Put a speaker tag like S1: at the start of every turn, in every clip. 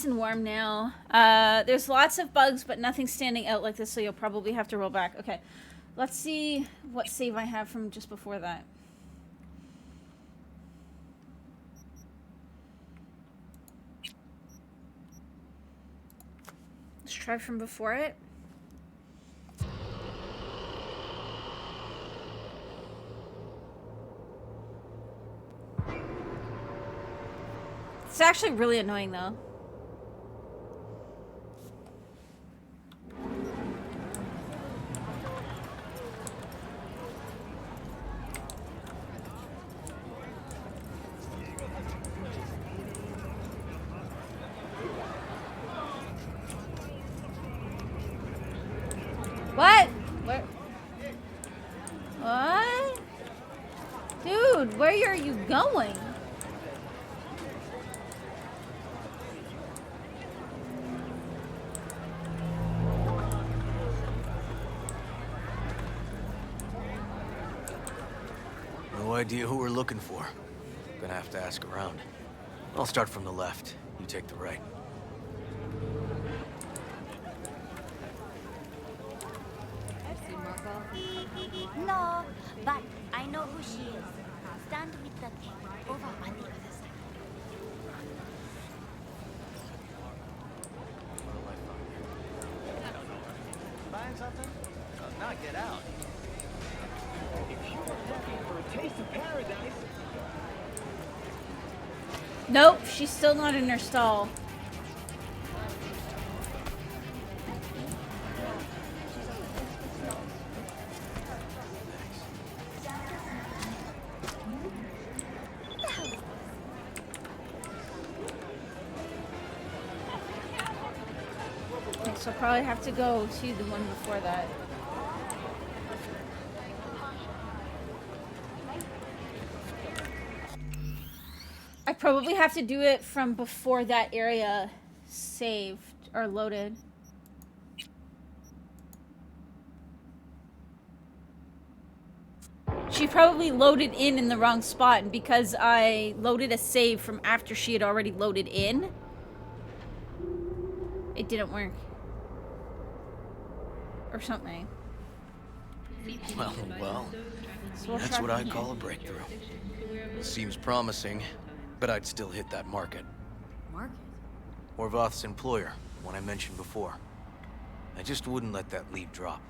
S1: and warm now. There's lots of bugs, but nothing standing out like this, so you'll probably have to roll back. Okay, let's see what save I have from just before that. Let's try from before it. It's actually really annoying, though. What? Where? What? Dude, where are you going?
S2: No idea who we're looking for. Gonna have to ask around. I'll start from the left. You take the right.
S3: No, but I know who she is. Stand with the king over on the other side.
S4: Find something? Not get out. If you were looking for a taste of paradise.
S1: Nope, she's still not in her stall. So I'll probably have to go to the one before that. I probably have to do it from before that area saved or loaded. She probably loaded in the wrong spot, and because I loaded a save from after she had already loaded in, it didn't work. Or something.
S2: Well,
S1: So
S2: that's what I call a breakthrough. Seems promising, but I'd still hit that market.
S5: Market?
S2: Orvoth's employer, one I mentioned before. I just wouldn't let that lead drop.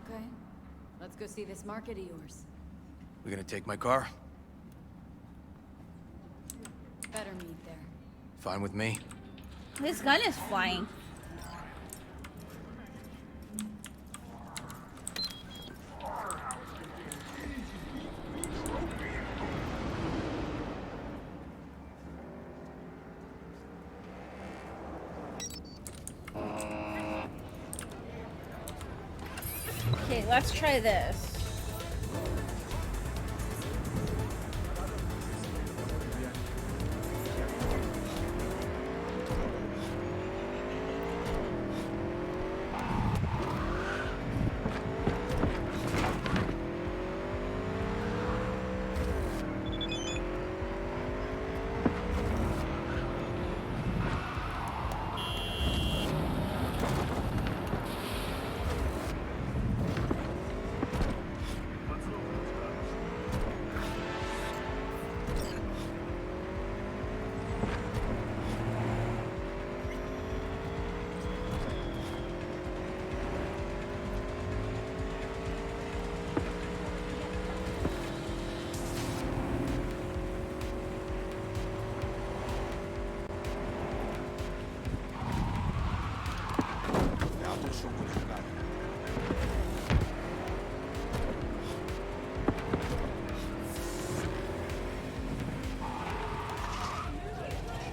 S5: Okay. Let's go see this market of yours.
S2: We gonna take my car?
S5: Better meet there.
S2: Fine with me.
S1: His gun is flying. Okay, let's try this.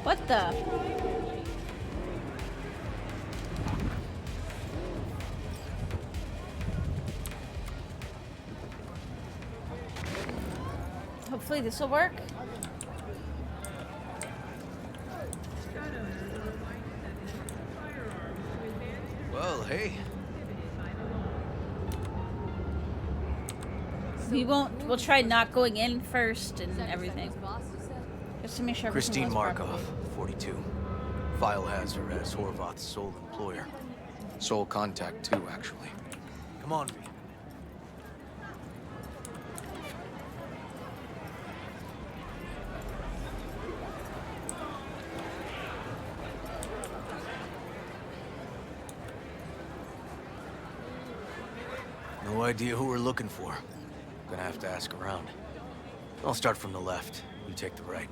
S1: What the? Hopefully this will work.
S2: Well, hey.
S1: We'll try not going in first and everything. Just to make sure everything
S2: Christine
S1: goes
S2: Markov.
S1: properly.
S2: 42. File has her as Horvath's sole employer. Sole contact, too, actually. Come on, V. No idea who we're looking for. Gonna have to ask around. I'll start from the left. You take the right.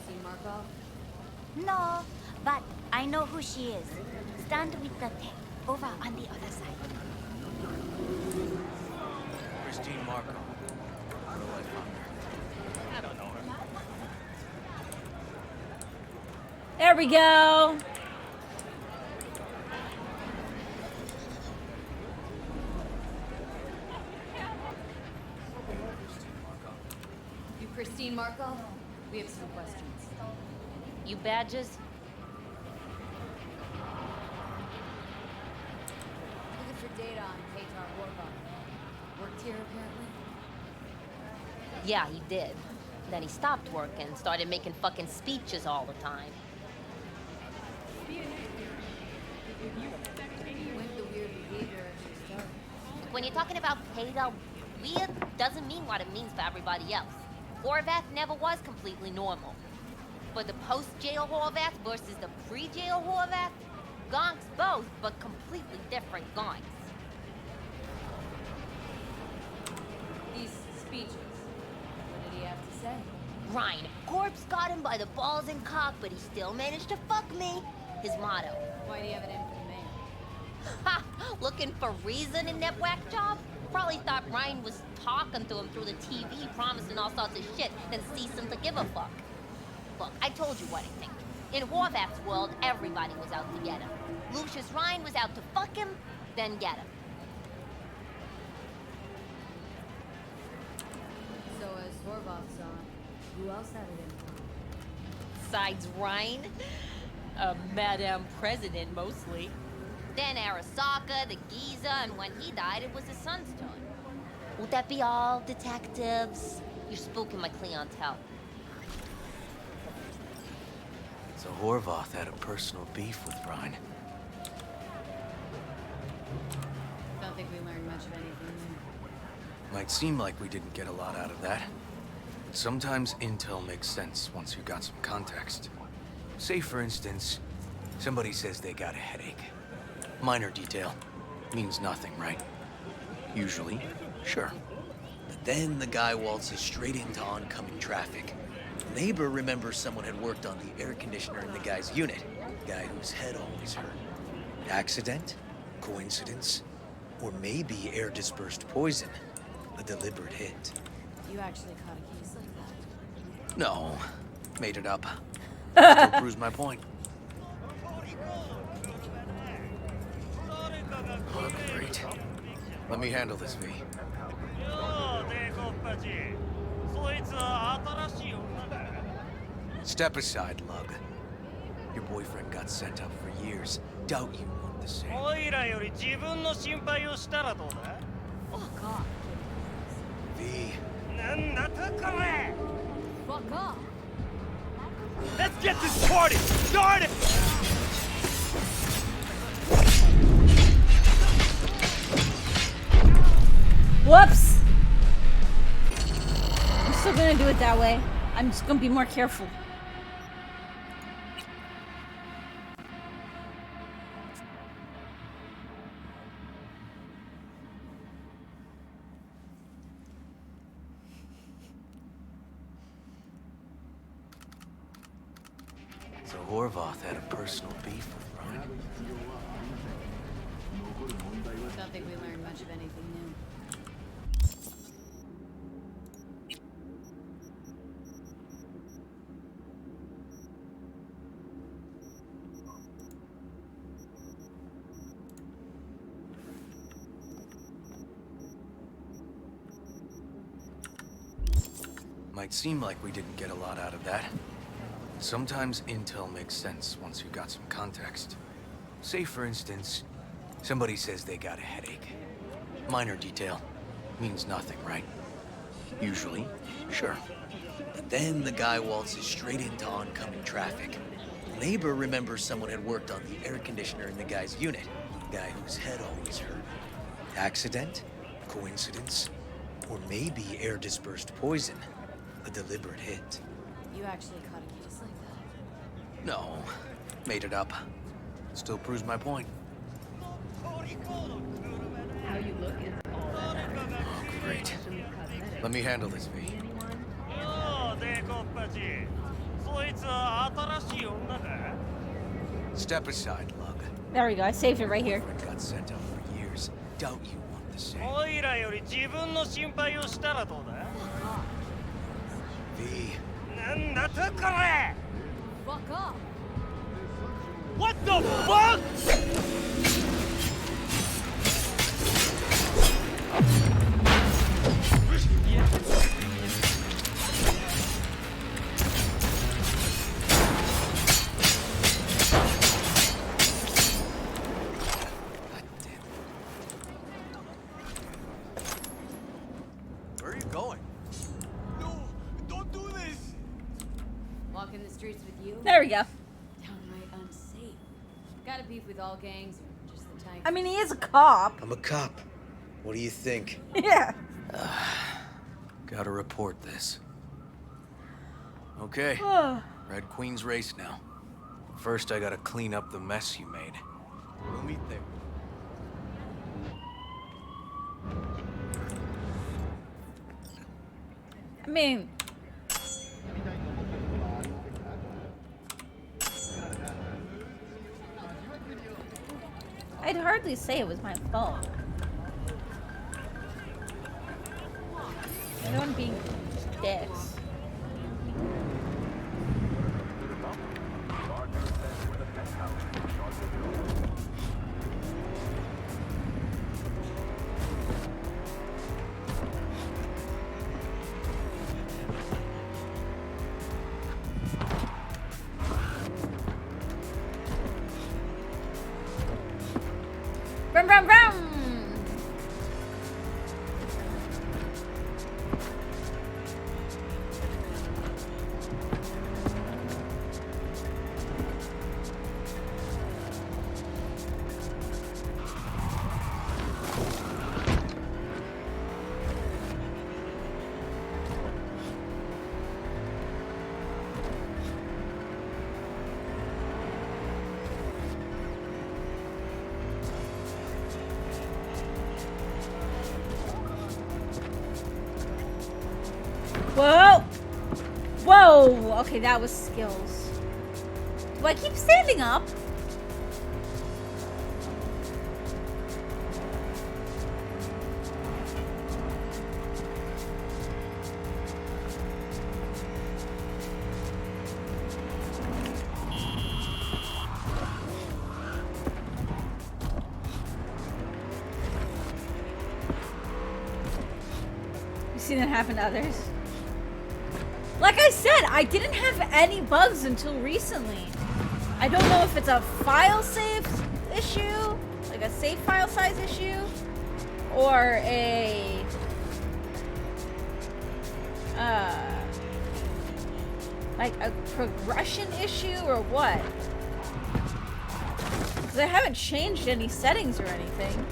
S5: See Markov?
S3: No, but I know who she is. Stand with the tech over on the other side.
S2: Christine Marco. How do I find her?
S4: I don't know her.
S1: There we go.
S5: You Christine Markov? We have some questions.
S6: You badges?
S5: Looking for data on Petar Horvath. Worked here, apparently?
S6: Yeah, he did. Then he stopped working, started making fucking speeches all the time.
S5: When did the weird behavior actually start?
S6: Look, when you're talking about Petar, weird doesn't mean what it means for everybody else. Horvath never was completely normal. For the post-jail Horvath versus the pre-jail Horvath, gonks both, but completely different gonks.
S5: These speeches. What did he have to say?
S6: Ryan, corpse got him by the balls and cock, but he still managed to fuck me. His motto.
S5: Why do you have it in for the mayor?
S6: Ha! Looking for reason in that whack job? Probably thought Ryan was talking to him through the TV, promising all sorts of shit, then ceasing to give a fuck. Look, I told you what I think. In Horvath's world, everybody was out to get him. Lucius Ryan was out to fuck him, then get him.
S5: So as Horvath saw, who else had it in for him?
S6: Besides Ryan, a Madame President mostly. Then Arasaka, the Giza, and when he died, it was his son's turn. Would that be all, detectives? You're spooking my clientele.
S2: So Horvath had a personal beef with Ryan.
S5: Don't think we learned much of anything new.
S2: Might seem like we didn't get a lot out of that. But sometimes intel makes sense once you got some context. Say, for instance, somebody says they got a headache. Minor detail. Means nothing, right? Usually, sure.
S7: But then the guy waltzes straight into oncoming traffic. The neighbor remembers someone had worked on the air conditioner in the guy's unit. The guy whose head always hurt. Accident? Coincidence? Or maybe air-dispersed poison. A deliberate hit.
S5: You actually caught a case like that?
S2: No. Made it up. Still proves my point. Oh, great. Let me handle this, V.
S8: よう帝国たちそいつは新しい女だ
S2: Step aside, Lug. Your boyfriend got sent up for years. Doubt you want the same.
S8: おいらより自分の心配をしたらどうだ
S5: Fuck off.
S2: V.
S8: なんだとこれ
S5: Fuck off.
S8: Let's get this party started!
S1: Whoops! I'm still gonna do it that way. I'm just gonna be more careful.
S2: So Horvath had a personal beef with Ryan.
S5: Don't think we learned much of anything new.
S2: Might seem like we didn't get a lot out of that. Sometimes intel makes sense once you got some context. Say, for instance, somebody says they got a headache. Minor detail. Means nothing, right? Usually, sure.
S7: But then the guy waltzes straight into oncoming traffic. A neighbor remembers someone had worked on the air conditioner in the guy's unit. Guy whose head always hurt. Accident? Coincidence? Or maybe air-dispersed poison. A deliberate hit.
S5: You actually caught a case like that?
S2: No, made it up. Still proves my point.
S9: How you look is all that matters.
S2: Oh, great.
S9: Especially cosmetics.
S2: Let me handle this, V.
S9: Anyone?
S8: おお、デコッパチ。そいつは新しい女か
S2: Step aside, Lug.
S1: There we go. I saved it right here.
S2: Friend got sent out for years. Doubt you want the same.
S8: おいらより自分の心配をしたらどうだ
S2: V.
S8: なんだとこれ
S5: Fuck off!
S8: What the fuck?
S2: God damn it. Where are you going?
S4: No, don't do this.
S5: Walking the streets with you?
S1: There we go.
S5: Downright unsafe. Got a beef with all gangs or just the type?
S1: I mean, he is a cop.
S7: I'm a cop. What do you think?
S1: Yeah.
S2: Gotta report this. Okay, Red Queen's race now. First, I gotta clean up the mess you made. We'll meet there.
S1: I mean, I'd hardly say it was my fault. Everyone being dicks. Brum, brum, brum! Whoa! Whoa! Okay, that was skills. Do I keep standing up? You've seen that happen to others? Like I said, I didn't have any bugs until recently. I don't know if it's a file save issue, like a save file size issue, or a like a progression issue or what. Because I haven't changed any settings or anything.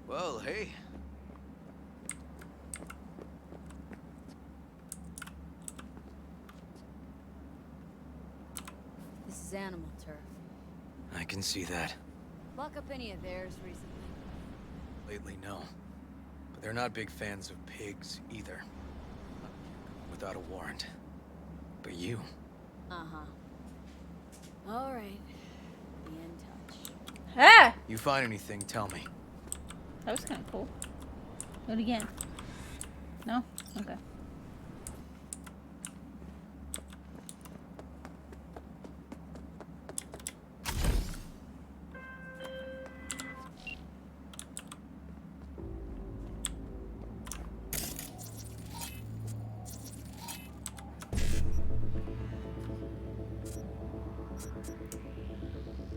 S2: Well, hey.
S5: This is animal turf.
S2: I can see that.
S5: Lock up any of theirs recently?
S2: Lately, no. But they're not big fans of pigs, either. Without a warrant. But you...
S5: Uh-huh. All right. Be in touch.
S1: Ah!
S2: You find anything, tell me.
S1: That was kind of cool. Do it again. No? Okay.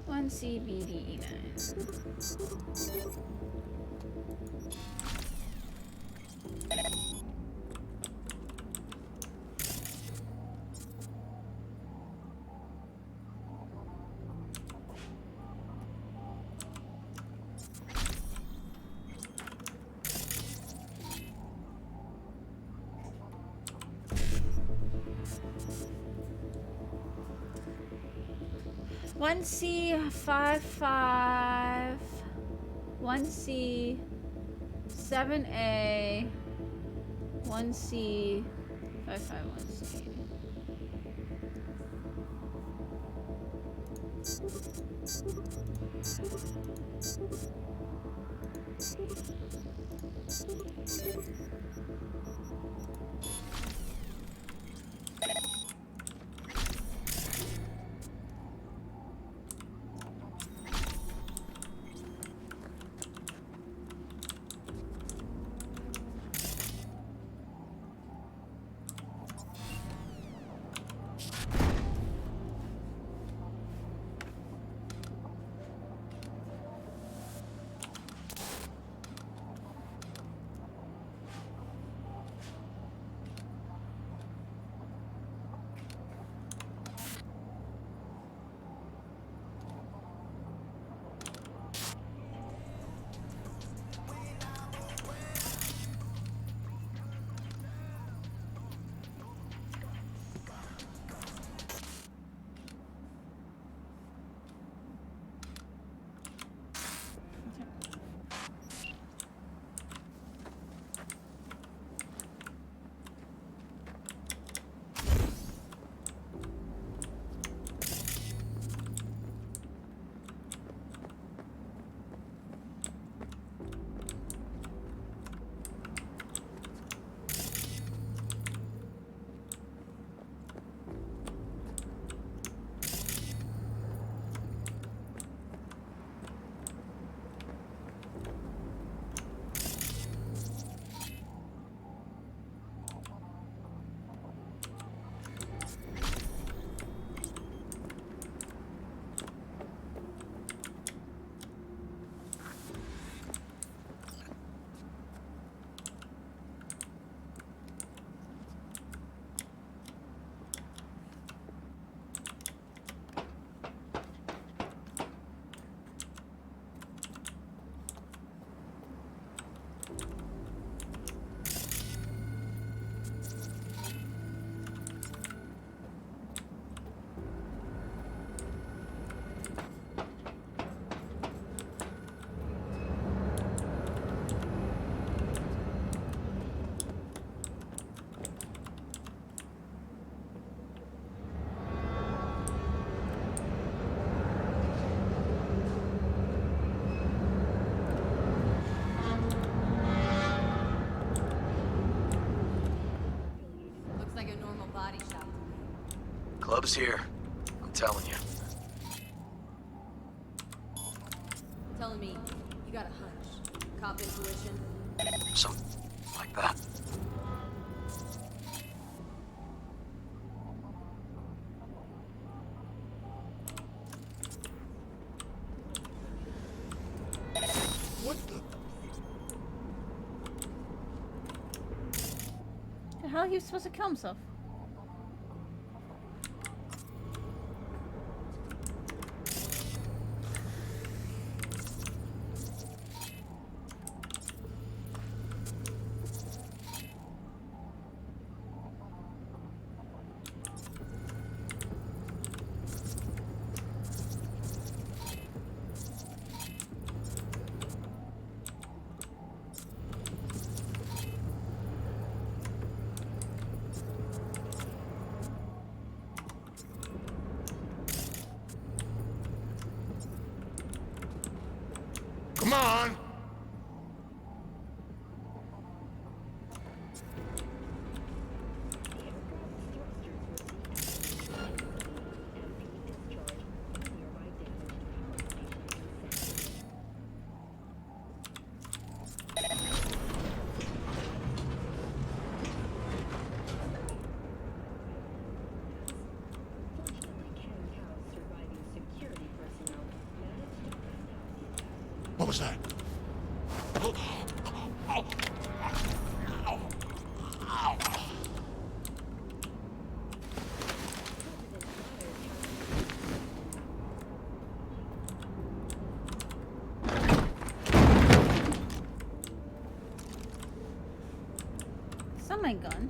S1: One CBD9. One C55, one C 7A, one C 551C.
S5: Looks like a normal body shop.
S7: Club's here. I'm telling you.
S5: Telling me you got a hunch. Cop intuition.
S7: Something like that.
S1: The hell he was supposed to kill himself?
S10: was that?
S1: It's not my gun.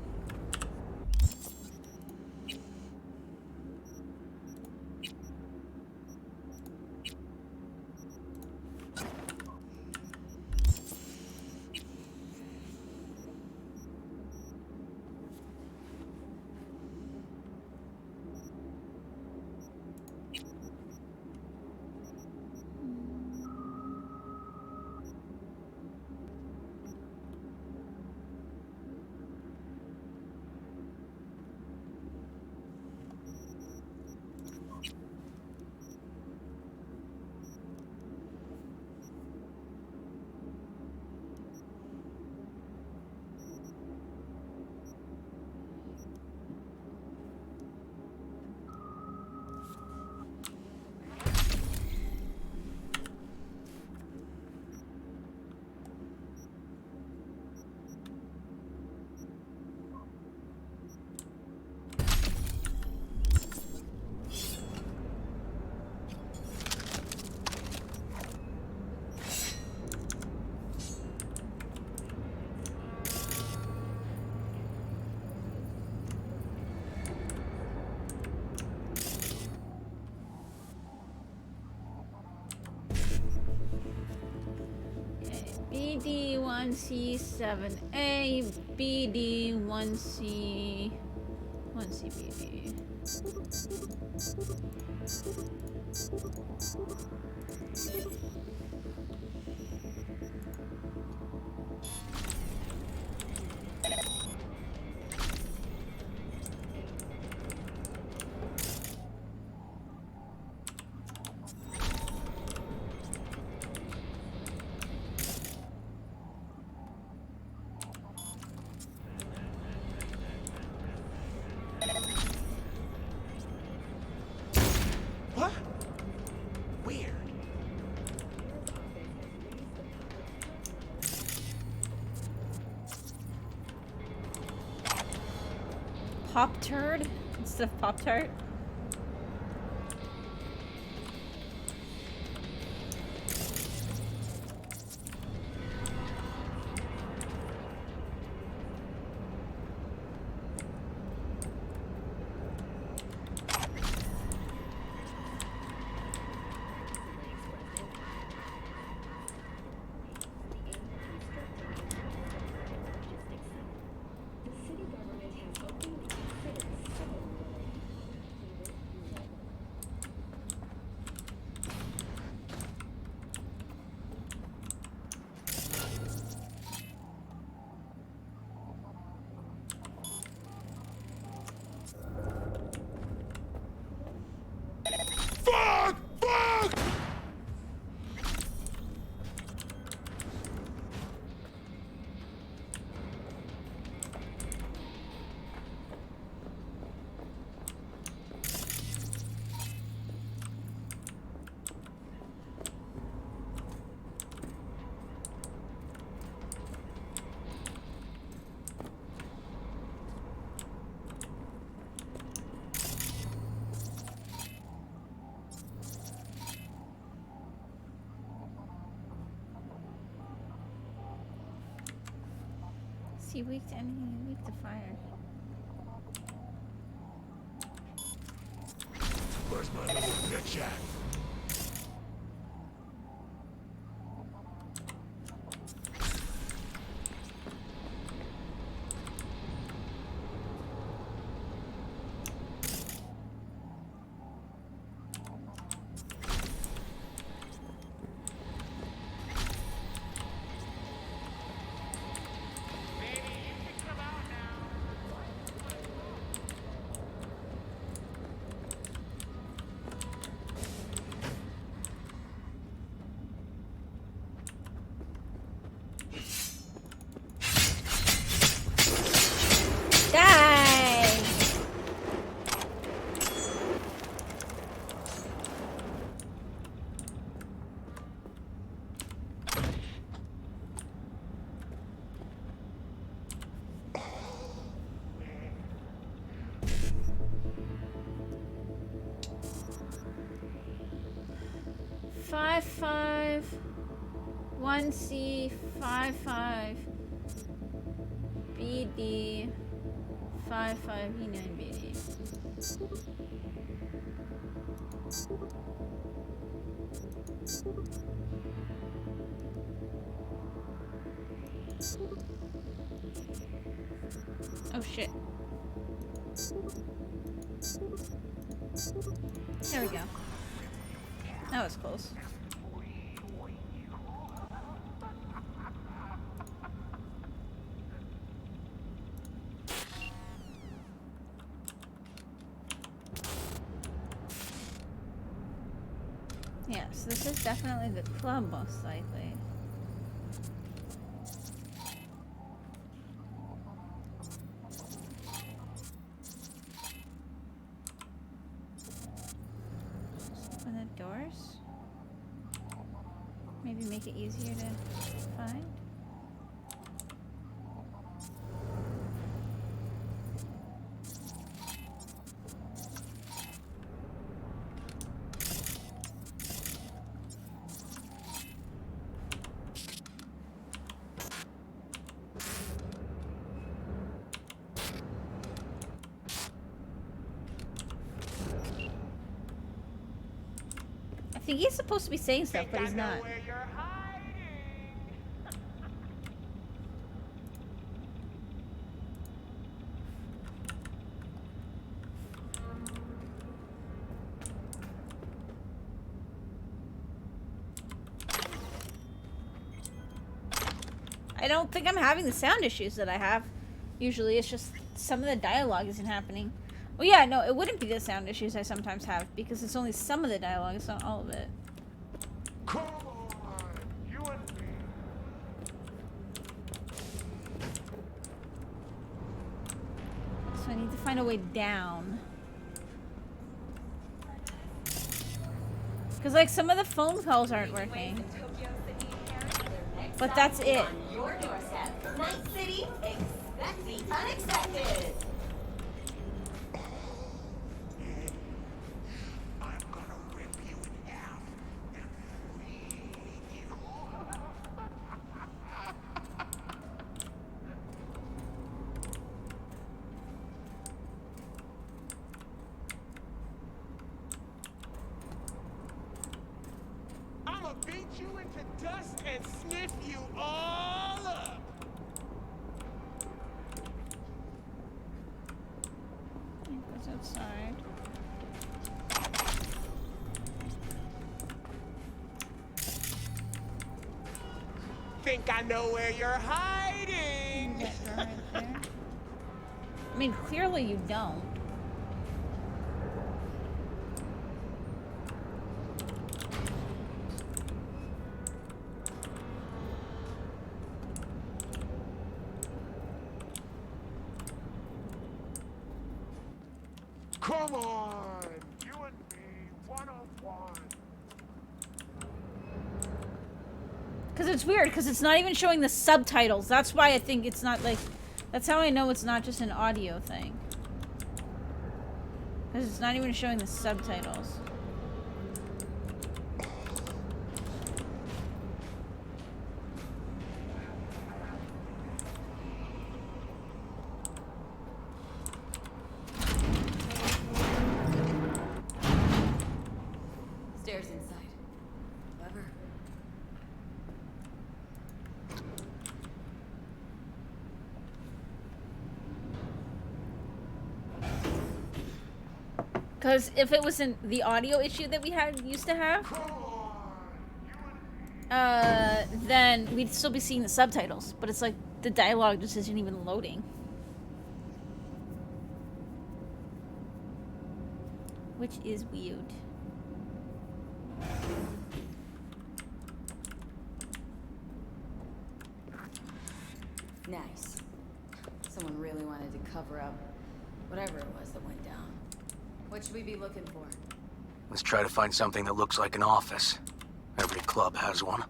S1: BD1C7A, BD1CBB.
S10: What? Weird.
S1: Pop turd instead of Pop Tart.
S10: Fuck! Fuck!
S1: See, weak to anything, weak to fire.
S10: Where's my little bitch at?
S1: 1C 55 BD 55 E9 BD. Oh shit. There we go. That was close. Yes, this is definitely the club, most likely. Open the doors. Maybe make it easier to find. I think he's supposed to be saying stuff, but he's not. I don't think I'm having the sound issues that I have. Usually it's just some of the dialogue isn't happening. Well, yeah, no, it wouldn't be the sound issues I sometimes have because it's only some of the dialogue, it's not all of it.
S10: Come on, you and me.
S1: So I need to find a way down. Because, like, some of the phone calls aren't working. But that's it.
S11: Your doorstep. Night City, expect the unexpected.
S10: I'm gonna rip you in half and free you. I'ma beat you into dust and sniff you all up.
S1: It goes outside.
S10: Think I know where you're hiding.
S1: That door right there. I mean, clearly you don't.
S10: Come on, you and me, one-on-one.
S1: Because it's weird, because it's not even showing the subtitles. That's why I think it's not, like... That's how I know it's not just an audio thing. Because it's not even showing the subtitles.
S5: Stairs inside. Lever.
S1: Because if it wasn't the audio issue that we used to have, then we'd still be seeing the subtitles. But it's like the dialogue just isn't even loading. Which is weird.
S5: Nice. Someone really wanted to cover up whatever it was that went down. What should we be looking for?
S2: Let's try to find something that looks like an office. Every club has one.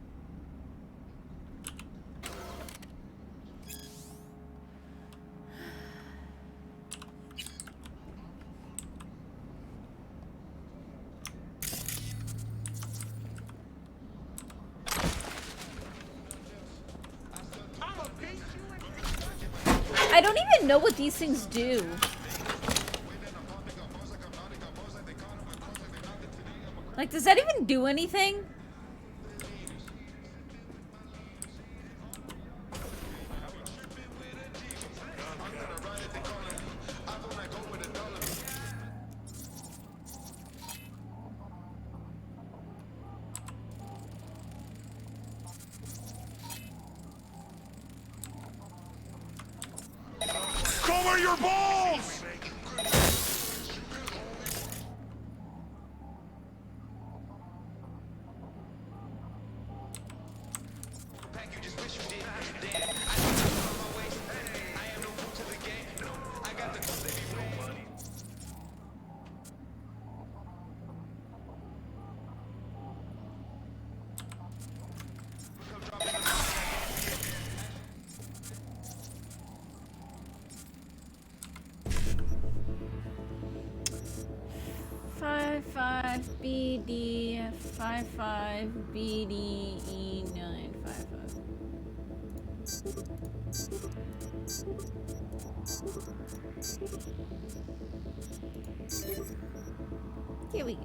S1: don't even know what these things do. Like, does that even do anything?
S10: Cover your balls!
S1: BD 55 BDE 955. Here we go.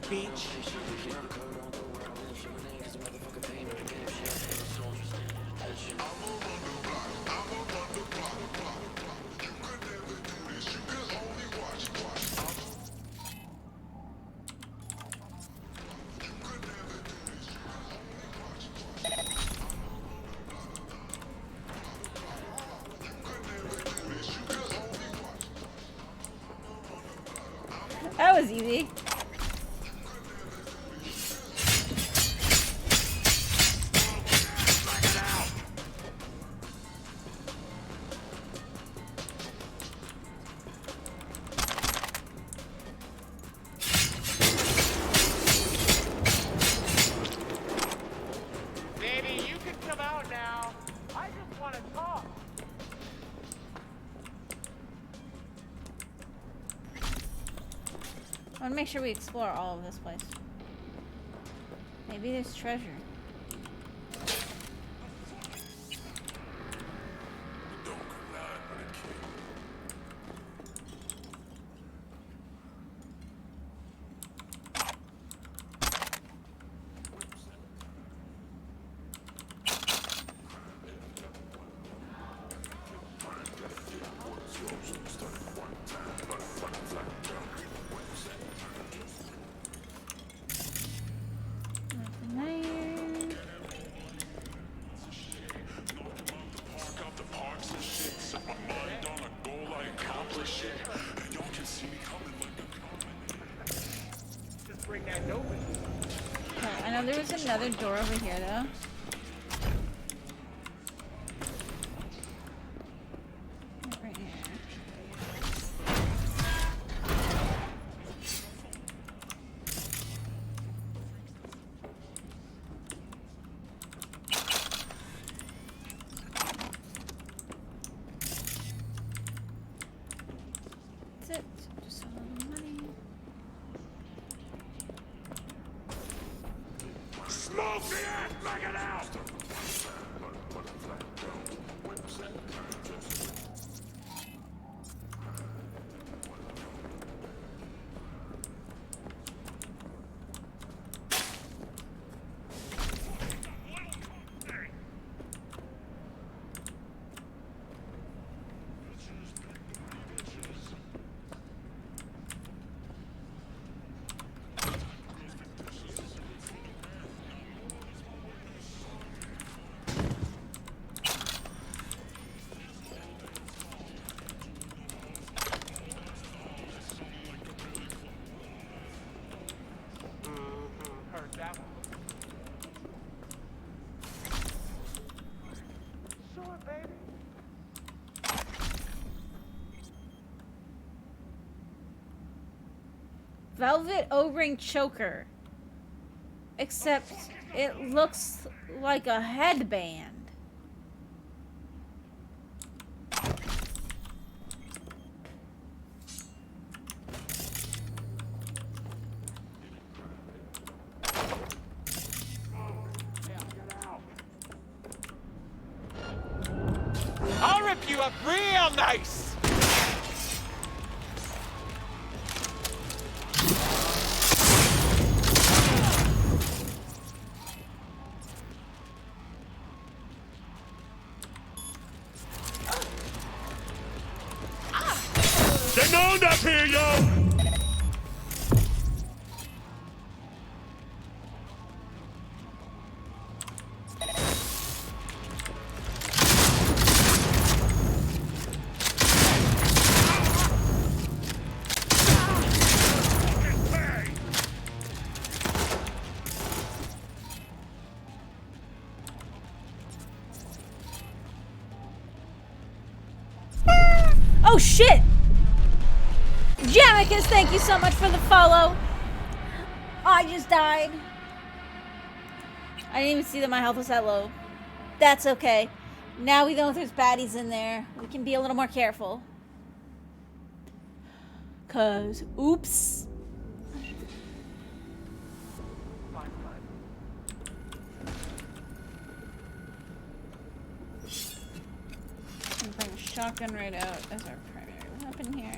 S10: Beach.
S1: That was easy.
S4: Baby, you can come out now. I just want to talk.
S1: I want to make sure we explore all of this place. Maybe there's treasure.
S4: Just bring that note with you.
S1: Okay, I know there was another door over here though. Right here. That's it. Just a little money.
S10: Smoke the ass, make it out!
S1: velvet O-ring choker. Except it looks like a headband.
S12: I'll rip you up real nice!
S8: Get on up here, yo!
S1: Oh shit! Jamicus, thank you so much for the follow. I just died. I didn't even see that my health was that low. That's okay. Now we know there's baddies in there. We can be a little more careful. Cause, oops. I'm bring a shotgun right out as our primary weapon here.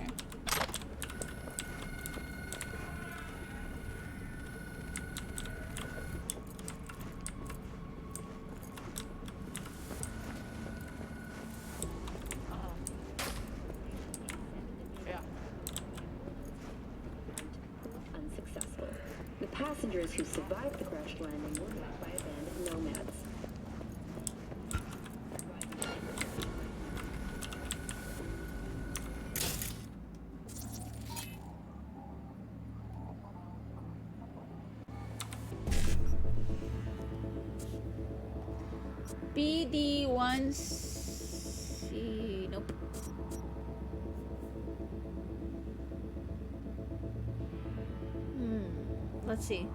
S13: Unsuccessful. The passengers who survived the crash landing were met by a band of nomads.
S1: BD1C. Nope. Let's see.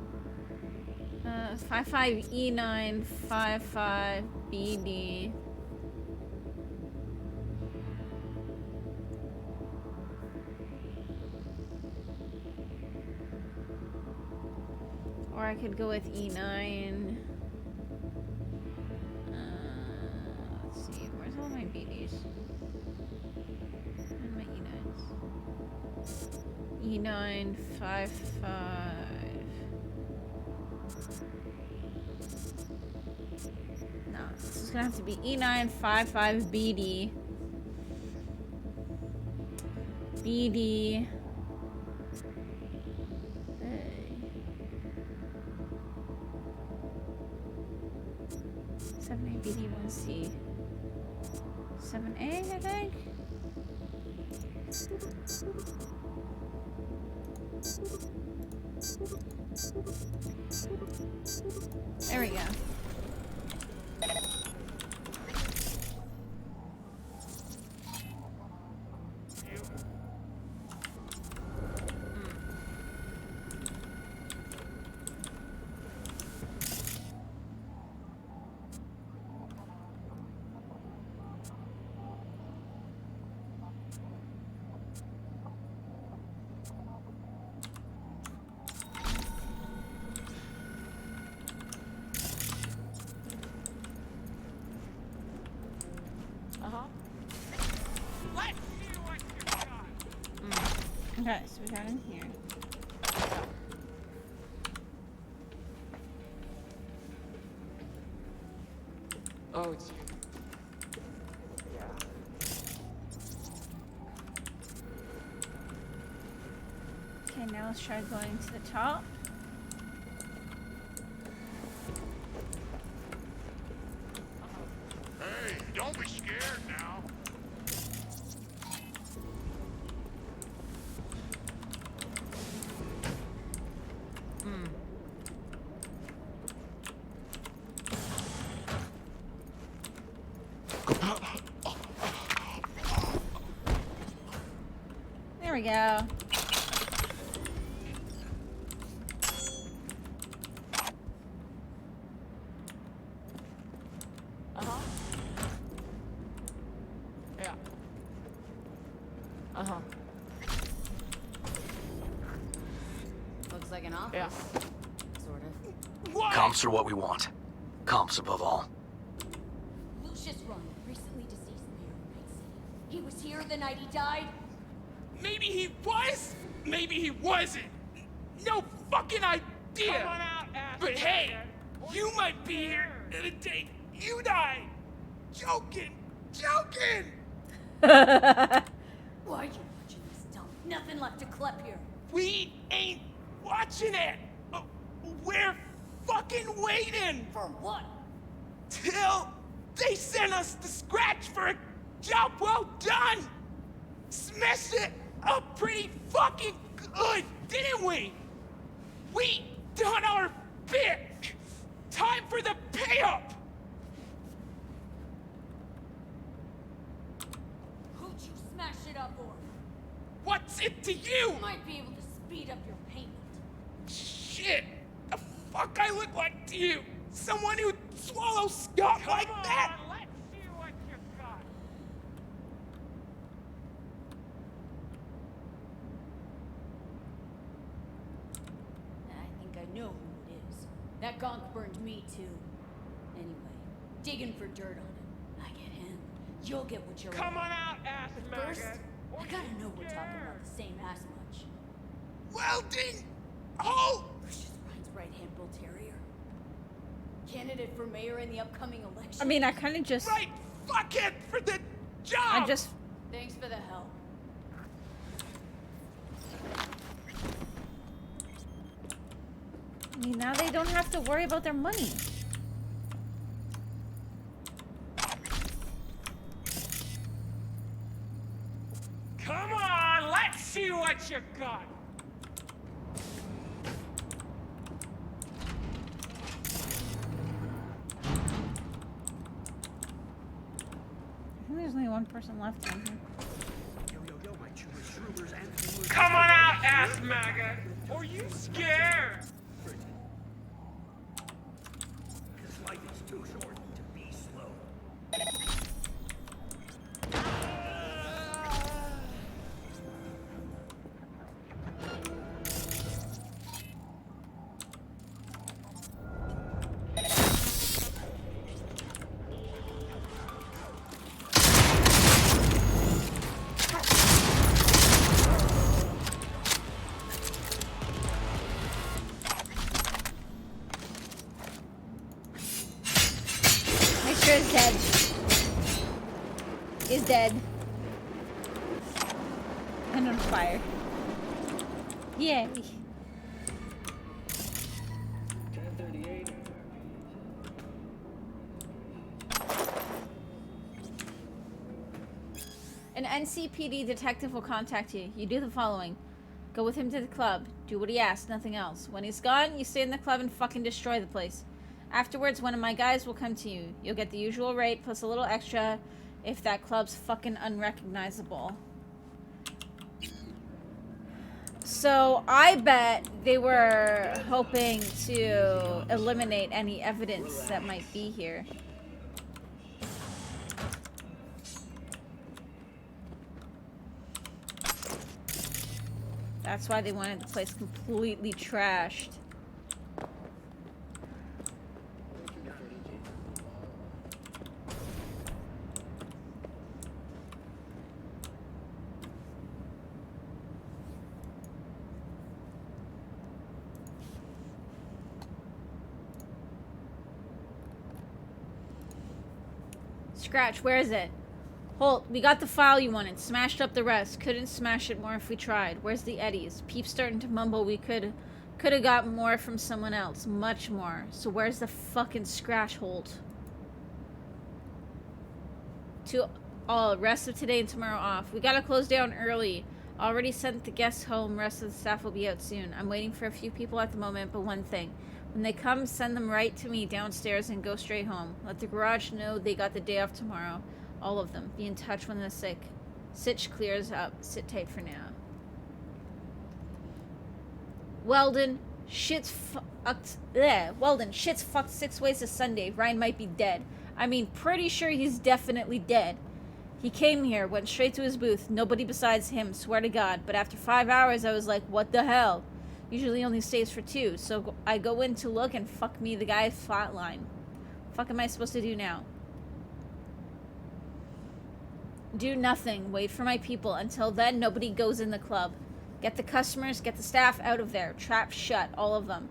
S1: 55E9 55BD. Or I could go with E9. Let's see. Where's all my BDs? And my E9s. E9 55. No, this is gonna have to be E9 55BD. BD. 7A BD1C. 7A, I think. There we go. Okay, so we got in here.
S12: Oh, it's you.
S1: Okay, now let's try going to the top.
S10: Hey, don't be scared now.
S1: There we go.
S14: Uh-huh.
S5: Looks like an office.
S14: Yeah.
S5: Sort of.
S12: What?
S2: Comps are what we want. Comps above all.
S3: Lucius Ryan, recently deceased mayor of Night City. He was here the night he died?
S12: Maybe he was, maybe he wasn't. No fucking idea.
S8: Come on out, ass
S12: But hey,
S8: maggot.
S12: you might be here the day you die. Joking, joking.
S3: Why are you watching this dump? Nothing left to clip here.
S12: We ain't watching it. We're fucking waiting.
S3: For what?
S12: Till they send us the scratch for a job well done. Smashed it up pretty fucking good, didn't we? We done our bit. Time for the pay up.
S3: Who'd you smash it up for?
S12: What's it to you?
S3: Might be able to speed up your payment.
S12: Shit. The fuck I look like to you? Someone who'd swallow scum like that?
S8: Let's see what you got.
S3: I think I know who it is. That gonk burned me too. Anyway, digging for dirt on him. I get him. You'll get what you're
S8: Come
S3: on.
S8: on out, ass
S3: But first,
S8: maggot.
S3: I gotta know we're talking about the same ass much.
S12: Welding hole.
S3: Lucius Ryan's right-hand bull terrier. Candidate for mayor in the upcoming election.
S1: I mean, I kind of just...
S12: Right fuckhead for the job.
S1: I just...
S3: Thanks for the help.
S1: I mean, now they don't have to worry about their money.
S8: Come on, let's see what you got.
S1: I think there's only one person left in here.
S8: Come on out, ass maggot. Are you scared?
S10: This life is too short to be slow.
S1: Make sure it's dead. Is dead. And on fire. Yay.
S4: 10:38.
S1: An NCPD detective will contact you. You do the following. Go with him to the club. Do what he asks, nothing else. When he's gone, you stay in the club and fucking destroy the place. Afterwards, one of my guys will come to you. You'll get the usual rate plus a little extra if that club's fucking unrecognizable. So, I bet they were hoping to eliminate any evidence that might be here. That's why they wanted the place completely trashed. Scratch, where is it? Holt, we got the file you wanted. Smashed up the rest. Couldn't smash it more if we tried. Where's the eddies? Peep's starting to mumble we could have got more from someone else. Much more. So where's the fucking Scratch, Holt? To all, rest of today and tomorrow off. We gotta close down early. Already sent the guests home. Rest of the staff will be out soon. I'm waiting for a few people at the moment, but one thing. When they come, send them right to me downstairs and go straight home. Let the garage know they got the day off tomorrow. All of them. Be in touch when they're sick. Sitch clears up. Sit tight for now. Weldon, shit's fucked. Weldon, shit's fucked 6 ways to Sunday. Ryan might be dead. I mean, pretty sure he's definitely dead. He came here, went straight to his booth. Nobody besides him, swear to God. But after 5 hours, I was like, what the hell? Usually only stays for 2. So I go in to look and fuck me, the guy flatline. Fuck am I supposed to do now? Do nothing. Wait for my people. Until then, nobody goes in the club. Get the customers, get the staff out of there. Trap shut, all of them.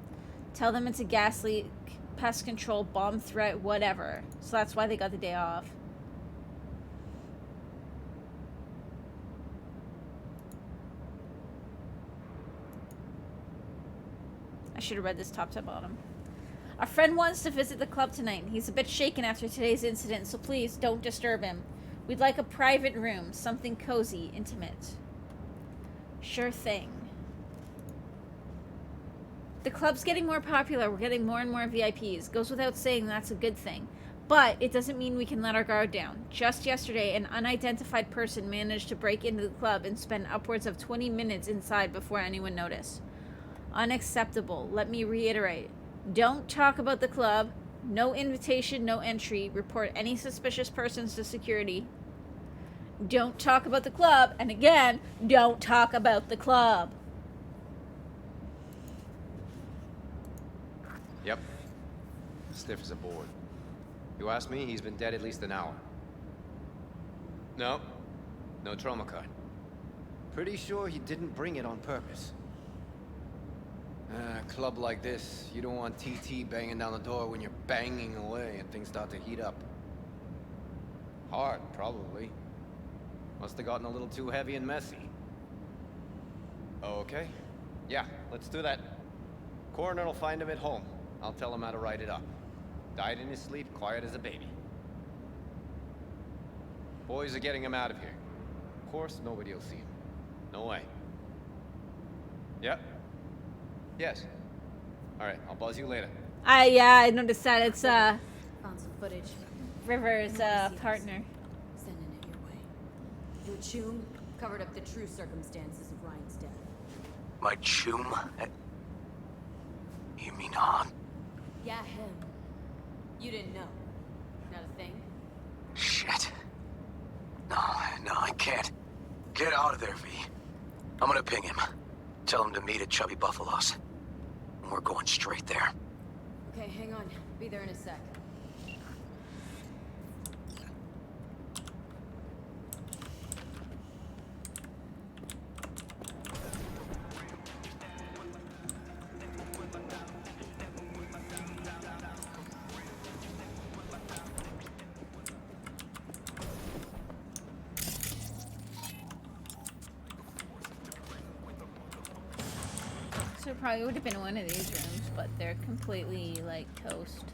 S1: Tell them it's a gas leak, pest control, bomb threat, whatever. So that's why they got the day off. I should have read this top to bottom. Our friend wants to visit the club tonight. He's a bit shaken after today's incident, so please don't disturb him. We'd like a private room, something cozy, intimate. Sure thing. The club's getting more popular. We're getting more and more VIPs. Goes without saying that's a good thing. But it doesn't mean we can let our guard down. Just yesterday, an unidentified person managed to break into the club and spend upwards of 20 minutes inside before anyone noticed. Unacceptable. Let me reiterate. Don't talk about the club. No invitation, no entry. Report any suspicious persons to security. Don't talk about the club. And again, don't talk about the club.
S14: Yep. Stiff as a board. You ask me, he's been dead at least an hour. No. No trauma card. Pretty sure he didn't bring it on purpose. A club like this, you don't want TT banging down the door when you're banging away and things start to heat up. Hard, probably. Must have gotten a little too heavy and messy. Okay. Yeah, let's do that. Coroner will find him at home. I'll tell him how to write it up. Died in his sleep, quiet as a baby. Boys are getting him out of here. Of course, nobody will see him. No way. Yep. Yes. Alright, I'll buzz you later.
S1: Yeah, I noticed that. It's,
S5: Found some footage.
S1: River's, partner.
S3: Sending it your way. Your chum covered up the true circumstances of Ryan's death.
S2: My chum? You mean Han?
S3: Yeah, him. You didn't know. Not a thing?
S2: Shit. No, I can't. Get out of there, V. I'm gonna ping him. Tell him to meet at Chubby Buffalo's. And we're going straight there.
S3: Okay, hang on. Be there in a sec.
S1: So it probably would have been one of these rooms, but they're completely, like, toast.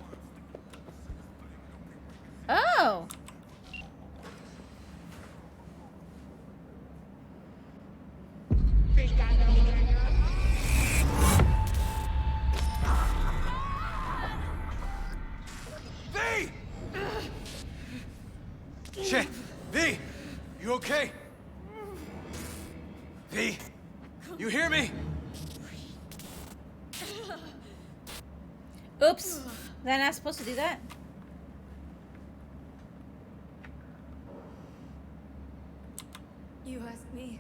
S1: Oh!
S2: V! Shit! V! You okay? V? You hear me?
S1: Oops. Was I not supposed to do that?
S3: You asked me.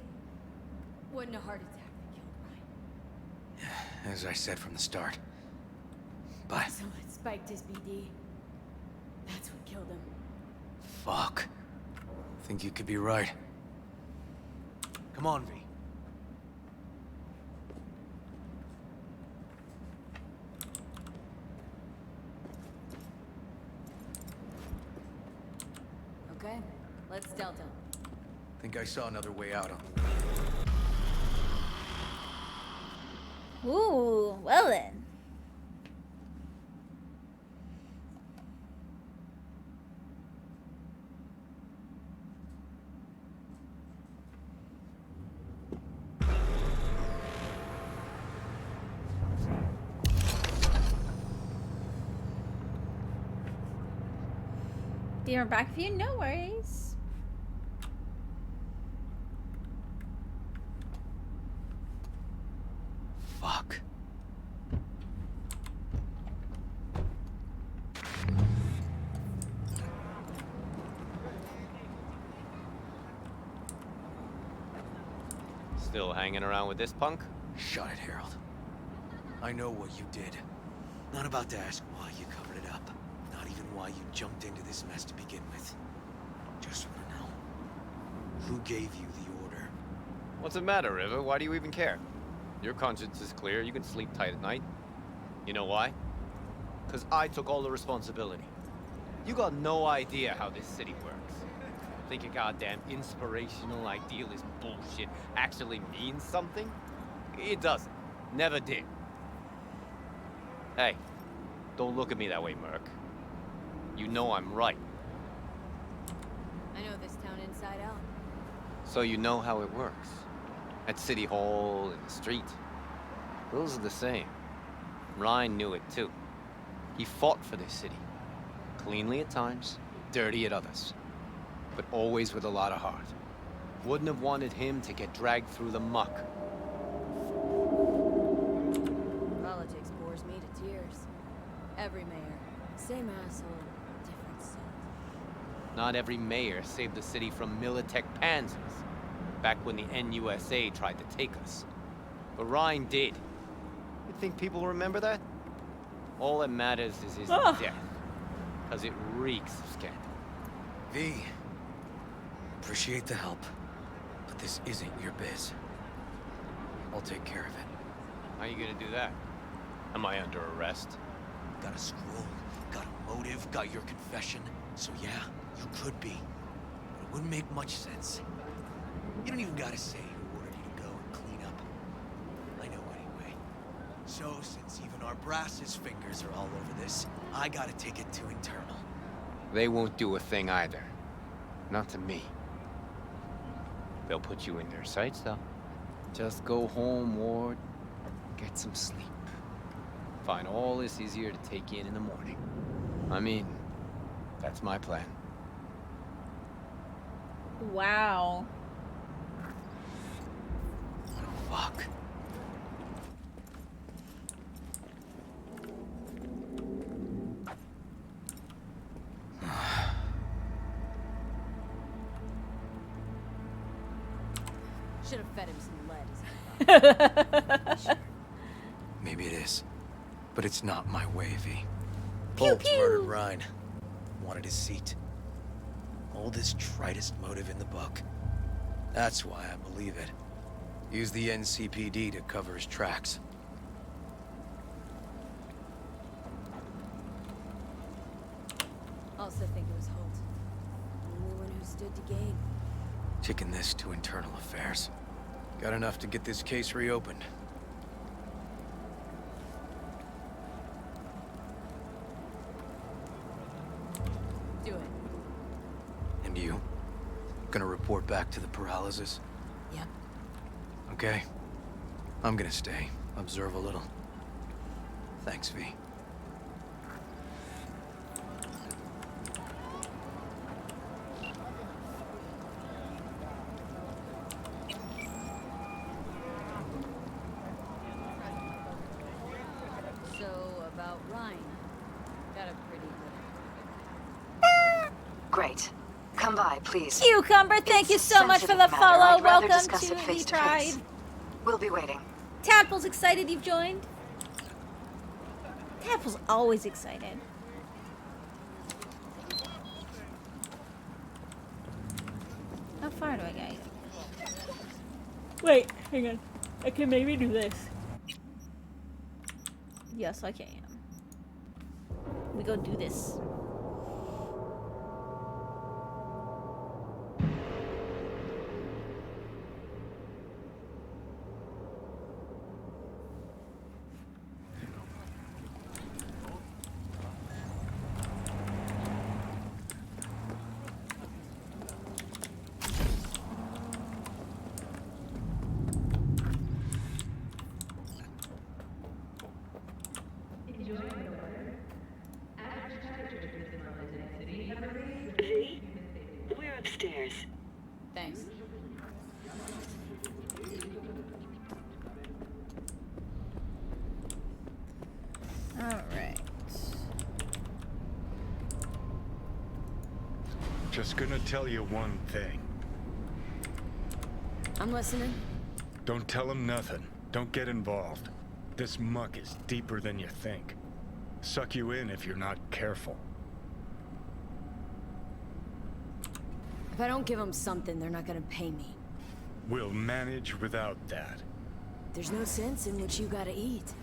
S3: Wasn't a heart attack that killed Ryan.
S2: As I said from the start. But...
S3: Someone spiked his BD. That's what killed him.
S2: fuck. Think you could be right. Come on, V.
S3: Okay, let's Delta.
S2: Think I saw another way out on.
S1: Ooh, well then. You're back for you, no worries.
S2: Fuck.
S14: Still hanging around with this punk?
S2: Shut it, Harold. I know what you did. Not about to ask why you covered it up. Not even why you jumped into this mess to begin with. Just want to know. Who gave you the order?
S14: What's the matter, River? Why do you even care? Your conscience is clear. You can sleep tight at night. You know why? Because I took all the responsibility. You got no idea how this city works. Think your goddamn inspirational idealist bullshit actually means something? It doesn't. Never did. Hey, don't look at me that way, Merc. You know I'm right.
S5: I know this town inside out.
S14: So you know how it works. At City Hall, in the street. Those are the same. Ryan knew it too. He fought for this city. Cleanly at times, dirty at others. But always with a lot of heart. Wouldn't have wanted him to get dragged through the muck.
S5: Politics bores me to tears. Every mayor, same asshole, different suit.
S14: Not every mayor saved the city from Militech pansies. Back when the NUSA tried to take us. But Ryan did. You think people remember that? All that matters is his death. Because it reeks of scandal.
S2: V. Appreciate the help. But this isn't your biz. I'll take care of it.
S14: How you gonna do that? Am I under arrest?
S2: Got a scroll, got a motive, got your confession. So yeah, you could be. But it wouldn't make much sense. You don't even gotta say who ordered you to go and clean up. I know anyway. So, since even our brass's fingers are all over this, I gotta take it to internal.
S14: They won't do a thing either. Not to me. They'll put you in their sights, though. Just go home, Ward. Get some sleep. Find all this easier to take in the morning. I mean, that's my plan.
S1: Wow.
S2: Fuck.
S5: Should have fed him some lead. Sure.
S2: Maybe it is. But it's not my way, V.
S1: Pew,
S2: Holtz
S1: pew.
S2: murdered Ryan. Wanted his seat. Oldest, tritest motive in the book. That's why I believe it. Use the NCPD to cover his tracks.
S5: Also think it was Holt. Only one who stood to gain.
S2: Kicking this to internal affairs. Got enough to get this case reopened.
S5: Do it.
S2: And you? Gonna report back to the paralysis?
S5: Yep.
S2: Okay. I'm gonna stay. Observe a little. Thanks, V.
S5: So, about Ryan. Got a pretty
S15: Great. Come by, please.
S1: Cucumber, thank you so much for the
S15: sensitive matter.
S1: follow.
S15: I'd rather
S1: Welcome
S15: discuss
S1: to
S15: it
S1: the
S15: face to
S1: Pride.
S15: face. We'll be waiting.
S1: Tapple's excited you've joined. Tapple's always excited. How far do I get? Wait, hang on. I can maybe do this. Yes, I can. We go do this.
S15: We're upstairs.
S5: Thanks.
S1: Alright.
S10: Just gonna tell you one thing.
S5: I'm listening.
S16: Don't tell him nothing. Don't get involved. This muck is deeper than you think. Suck you in if you're not careful.
S5: If I don't give them something, they're not gonna pay me.
S16: We'll manage without that.
S5: There's no sense in what you gotta eat.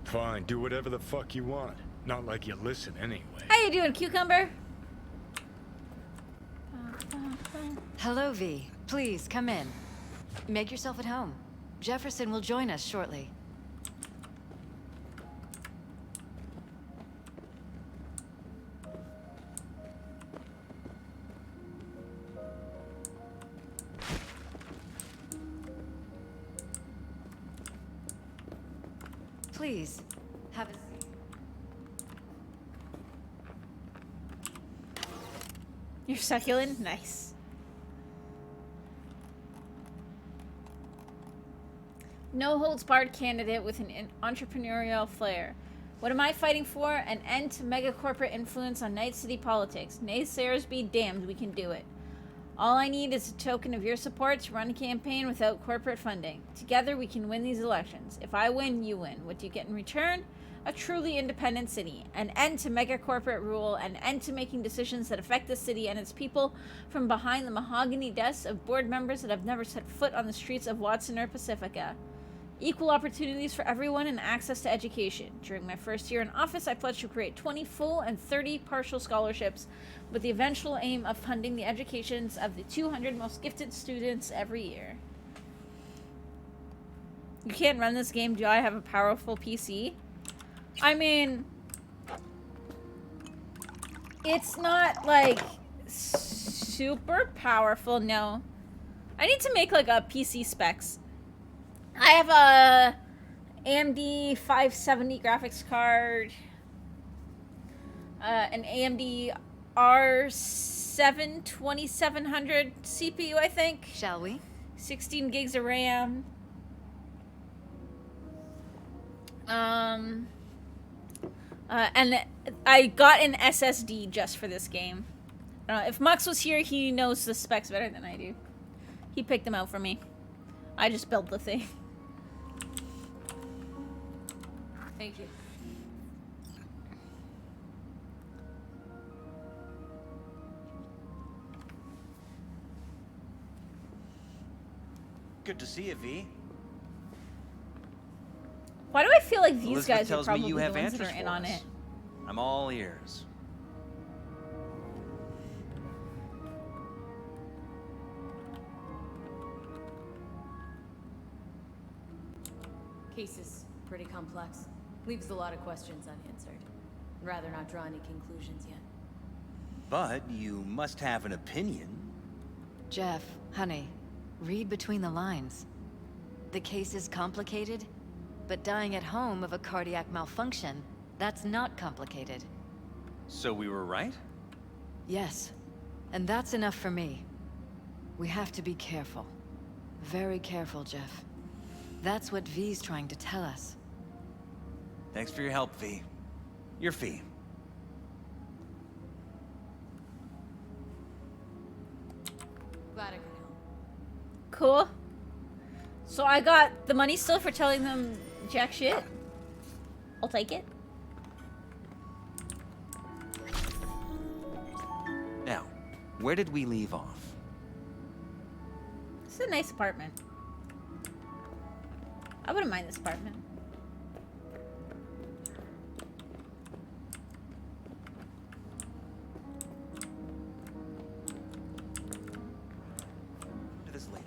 S16: Fine, do whatever the fuck you want. Not like you listen anyway.
S1: How you doing, cucumber?
S17: Hello, V. Please, come in. Make yourself at home. Jefferson will join us shortly. Please, have a seat.
S1: You're succulent? Nice. No holds barred candidate with an entrepreneurial flair. What am I fighting for? An end to megacorporate influence on Night City politics. Naysayers be damned, we can do it. All I need is a token of your support to run a campaign without corporate funding. Together we can win these elections. If I win, you win. What do you get in return? A truly independent city. An end to megacorporate rule. An end to making decisions that affect the city and its people from behind the mahogany desks of board members that have never set foot on the streets of Watson or Pacifica. Equal opportunities for everyone and access to education. During my first year in office, I pledged to create 20 full and 30 partial scholarships with the eventual aim of funding the educations of the 200 most gifted students every year. You can't run this game. Do I have a powerful PC? I mean, it's not like super powerful, no. I need to make like a PC specs. I have a AMD 570 graphics card, an AMD R7 2700 CPU, I think.
S17: Shall we?
S1: 16 gigs of RAM. And I got an SSD just for this game. If Mux was here, he knows the specs better than I do. He picked them out for me. I just built the thing.
S5: Thank you.
S4: Good to see you, V.
S1: Why do I feel like these
S4: Elizabeth
S1: guys are
S4: tells me
S1: probably
S4: you
S1: the
S4: have
S1: ones that
S4: answers
S1: are in
S4: for
S1: on
S4: us.
S1: it?
S4: I'm all ears.
S5: Case is pretty complex. Leaves a lot of questions unanswered. I'd rather not draw any conclusions yet.
S4: But you must have an opinion.
S17: Jeff, honey, read between the lines. The case is complicated, but dying at home of a cardiac malfunction, that's not complicated.
S4: So we were right?
S17: Yes, and that's enough for me. We have to be careful. Very careful, Jeff. That's what V's trying to tell us.
S4: Thanks for your help, V. Your fee.
S5: Glad I could help.
S1: Cool. So I got the money still for telling them jack shit. I'll take it.
S4: Now, where did we leave off?
S1: This is a nice apartment. I wouldn't mind this apartment.
S4: Do this later.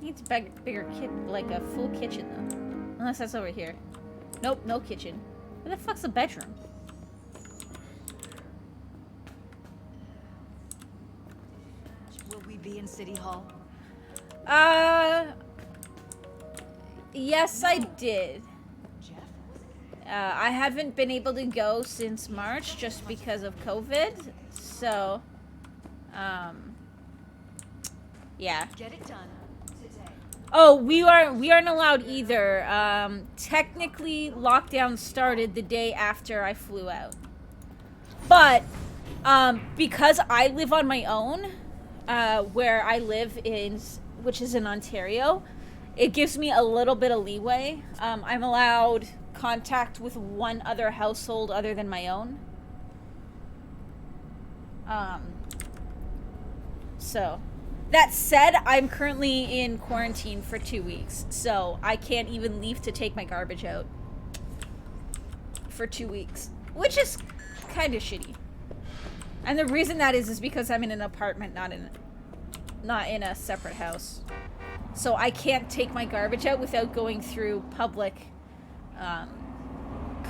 S1: Needs a bigger like a full kitchen though. Unless that's over here. Nope, no kitchen. Where the fuck's the bedroom?
S17: Will we be in City Hall?
S1: Yes, I did. I haven't been able to go since March just because of COVID. So, yeah.
S17: Get it done today.
S1: Oh, we aren't allowed either. Technically, lockdown started the day after I flew out. But, because I live on my own, where I live which is in Ontario, it gives me a little bit of leeway. I'm allowed contact with one other household other than my own. So, that said, I'm currently in quarantine for 2 weeks, so I can't even leave to take my garbage out for 2 weeks, which is kind of shitty. And the reason that is because I'm in an apartment, not in a separate house. So I can't take my garbage out without going through public,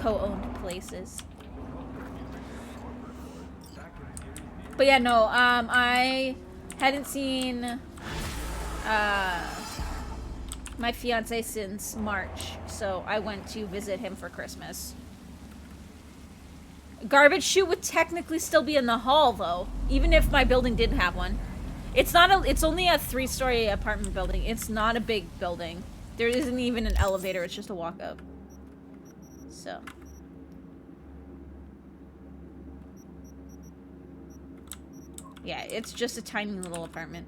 S1: co-owned places. But yeah, no, I hadn't seen, my fiance since March, so I went to visit him for Christmas. Garbage chute would technically still be in the hall, though, even if my building didn't have one. It's only a 3-story apartment building. It's not a big building. There isn't even an elevator, it's just a walk up. So. Yeah, it's just a tiny little apartment.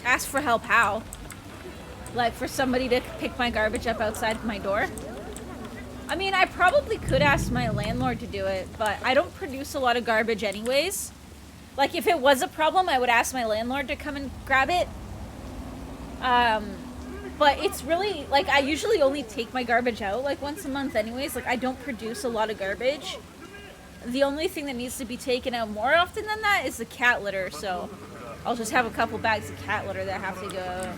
S1: Ask for help how? Like for somebody to pick my garbage up outside my door? I mean, I probably could ask my landlord to do it, but I don't produce a lot of garbage anyways. Like if it was a problem, I would ask my landlord to come and grab it. But it's really, like, I usually only take my garbage out like once a month anyways. Like I don't produce a lot of garbage. The only thing that needs to be taken out more often than that is the cat litter, so I'll just have a couple bags of cat litter that have to go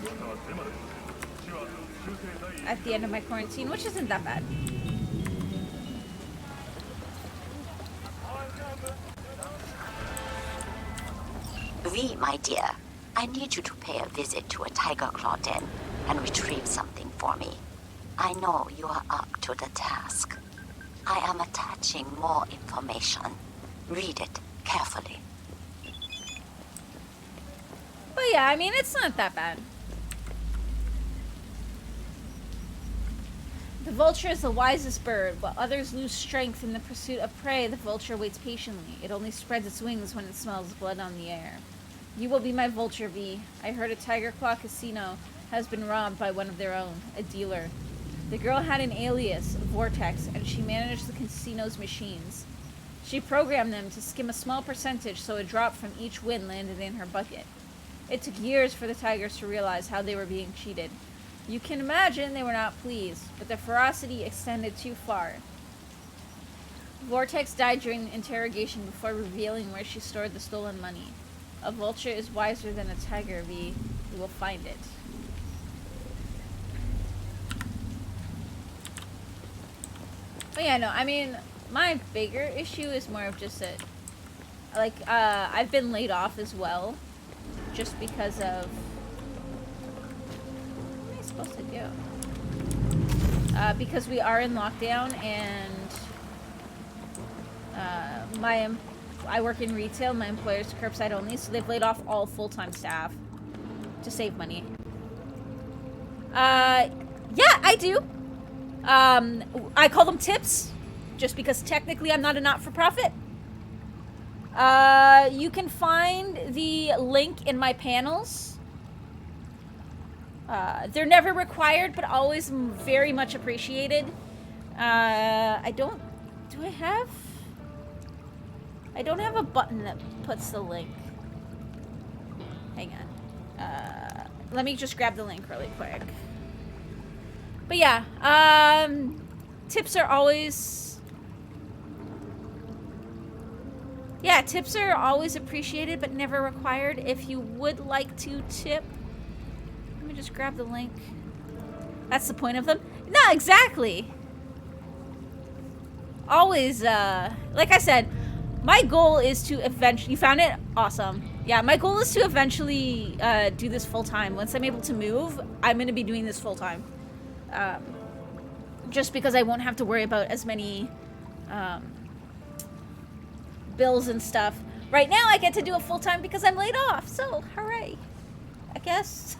S1: at the end of my quarantine, which isn't that bad.
S18: V, my dear, I need you to pay a visit to a tiger claw den and retrieve something for me. I know you are up to the task. I am attaching more information. Read it carefully.
S1: But yeah, I mean, it's not that bad. The vulture is the wisest bird. While others lose strength in the pursuit of prey, the vulture waits patiently. It only spreads its wings when it smells blood on the air. You will be my vulture, V. I heard a Tiger Claw casino has been robbed by one of their own, a dealer. The girl had an alias, Vortex, and she managed the casino's machines. She programmed them to skim a small percentage so a drop from each win landed in her bucket. It took years for the Tigers to realize how they were being cheated. You can imagine they were not pleased, but their ferocity extended too far. Vortex died during the interrogation before revealing where she stored the stolen money. A vulture is wiser than a tiger, V. You will find it. But yeah, no, I mean, my bigger issue is more of just that, like, I've been laid off as well, just because of, what am I supposed to do? Because we are in lockdown, and, I work in retail, my employer's curbside only, so they've laid off all full-time staff to save money. Yeah, I do. I call them tips, just because technically I'm not a not-for-profit. You can find the link in my panels. They're never required, but always very much appreciated. I don't have a button that puts the link. Hang on. Let me just grab the link really quick. But yeah, tips are always... Yeah, tips are always appreciated, but never required. If you would like to tip... Let me just grab the link. That's the point of them? No, exactly! Always, like I said, my goal is to eventually... You found it? Awesome. Yeah, my goal is to eventually do this full-time. Once I'm able to move, I'm going to be doing this full-time. Just because I won't have to worry about as many bills and stuff. Right now, I get to do it full-time because I'm laid off. So, hooray. I guess.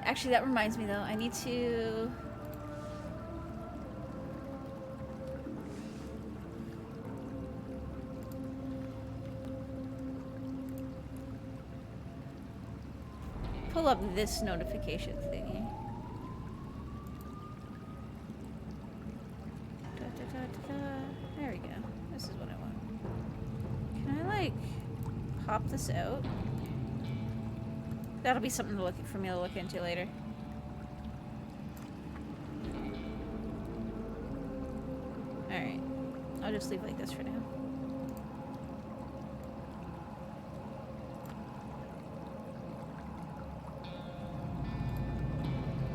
S1: Actually, that reminds me though, I need to... pull up this notification thingy. There we go. This is what I want. Can I, like, pop this out? That'll be something to look for me to look into later. Alright. I'll just leave like this for now.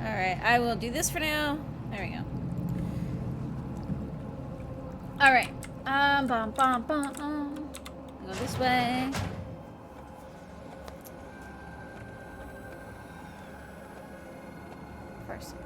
S1: Alright, I will do this for now. There we go. Alright. Go this way. Parsons.